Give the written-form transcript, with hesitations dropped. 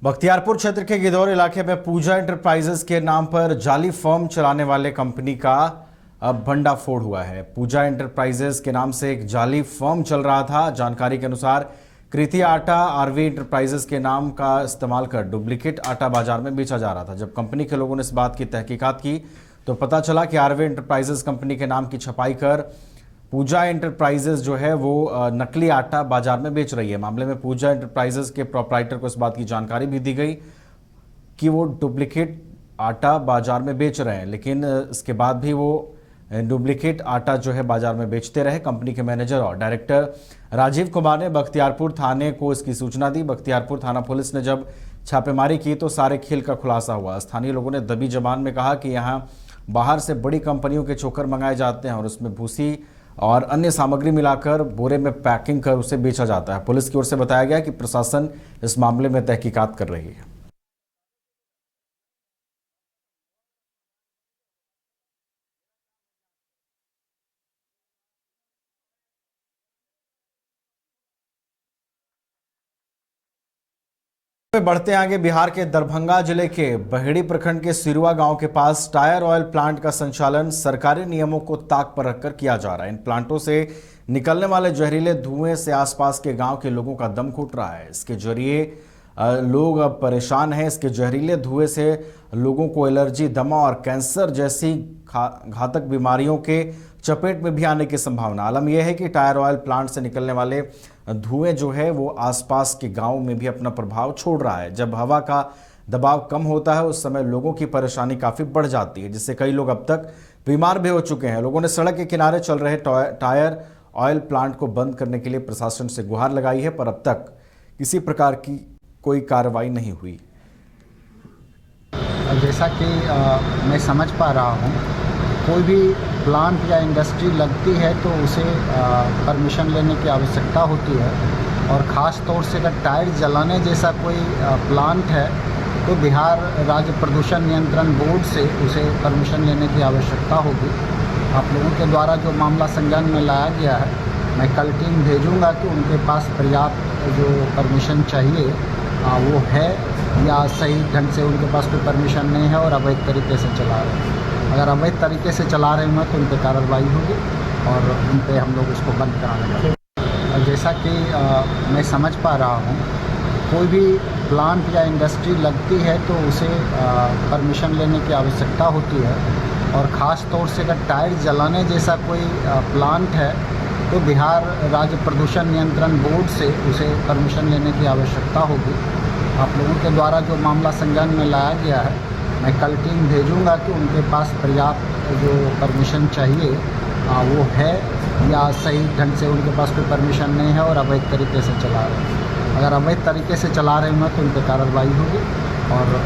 बख्तियारपुर क्षेत्र के गिदौर इलाके में पूजा एंटरप्राइजेस के नाम पर जाली फर्म चलाने वाले कंपनी का अब भंडाफोड़ हुआ है। पूजा एंटरप्राइजेस के नाम से एक जाली फर्म चल रहा था। जानकारी के अनुसार कृति आटा आरवी एंटरप्राइजेस के नाम का इस्तेमाल कर डुप्लीकेट आटा बाजार में बेचा जा रहा था। जब कंपनी के लोगों ने इस बात की तहकीकात की तो पता चला कि आरवी एंटरप्राइजेस कंपनी के नाम की छपाई कर पूजा एंटरप्राइजेस जो है वो नकली आटा बाजार में बेच रही है। मामले में पूजा एंटरप्राइजेस के प्रोप्राइटर को इस बात की जानकारी भी दी गई कि वो डुप्लीकेट आटा बाजार में बेच रहे हैं, लेकिन इसके बाद भी वो डुप्लीकेट आटा जो है बाजार में बेचते रहे। कंपनी के मैनेजर और डायरेक्टर राजीव कुमार ने बख्तियारपुर थाने को इसकी सूचना दी। बख्तियारपुर थाना पुलिस ने जब छापेमारी की तो सारे खेल का खुलासा हुआ। स्थानीय लोगों ने दबी जबान में कहा कि यहाँ बाहर से बड़ी कंपनियों के चोकर मंगाए जाते हैं और उसमें भूसी और अन्य सामग्री मिलाकर बोरे में पैकिंग कर उसे बेचा जाता है। पुलिस की ओर से बताया गया कि प्रशासन इस मामले में तहकीकात कर रही है। बढ़ते आगे, बिहार के दरभंगा जिले के बहेड़ी प्रखंड के सिरुआ गांव के पास टायर ऑयल प्लांट का संचालन सरकारी नियमों को ताक पर रखकर किया जा रहा है। इन प्लांटों से निकलने वाले जहरीले धुएं से आसपास के गांव के लोगों का दम घुट रहा है। इसके जरिए लोग अब परेशान हैं। इसके जहरीले धुएं से लोगों को एलर्जी, दमा और कैंसर जैसी घातक बीमारियों के चपेट में भी आने की संभावना। आलम यह है कि टायर ऑयल प्लांट से निकलने वाले धुएं जो है वो आसपास के गांव में भी अपना प्रभाव छोड़ रहा है। जब हवा का दबाव कम होता है उस समय लोगों की परेशानी काफ़ी बढ़ जाती है, जिससे कई लोग अब तक बीमार भी हो चुके हैं। लोगों ने सड़क के किनारे चल रहे टायर ऑयल प्लांट को बंद करने के लिए प्रशासन से गुहार लगाई है, पर अब तक किसी प्रकार की कोई कार्रवाई नहीं हुई। जैसा कि मैं समझ पा रहा हूँ, कोई भी प्लांट या इंडस्ट्री लगती है तो उसे परमिशन लेने की आवश्यकता होती है, और ख़ास तौर से अगर टायर जलाने जैसा कोई प्लांट है तो बिहार राज्य प्रदूषण नियंत्रण बोर्ड से उसे परमिशन लेने की आवश्यकता होगी। आप लोगों के द्वारा जो मामला संज्ञान में लाया गया है, मैं कल टीम भेजूंगा कि उनके पास पर्याप्त जो परमिशन चाहिए वो है या सही ढंग से उनके पास कोई परमिशन नहीं है और अवैध तरीके से चला रहे हैं। अगर अवैध तरीके से चला रहे हैं तो उन पर कार्रवाई होगी और उन पर हम लोग उसको बंद कराने का। जैसा कि मैं समझ पा रहा हूँ, कोई भी प्लांट या इंडस्ट्री लगती है तो उसे परमिशन लेने की आवश्यकता होती है, और ख़ास तौर से अगर टायर जलाने जैसा कोई प्लांट है तो बिहार राज्य प्रदूषण नियंत्रण बोर्ड से उसे परमिशन लेने की आवश्यकता होगी। आप लोगों के द्वारा जो मामला संज्ञान में लाया गया है, मैं कल टीम भेजूंगा कि उनके पास पर्याप्त जो परमिशन चाहिए वो है या सही ढंग से उनके पास कोई परमिशन नहीं है और अवैध तरीके से चला रहे हैं। अगर अवैध तरीके से चला रहे हैं तो उन पर कार्रवाई होगी और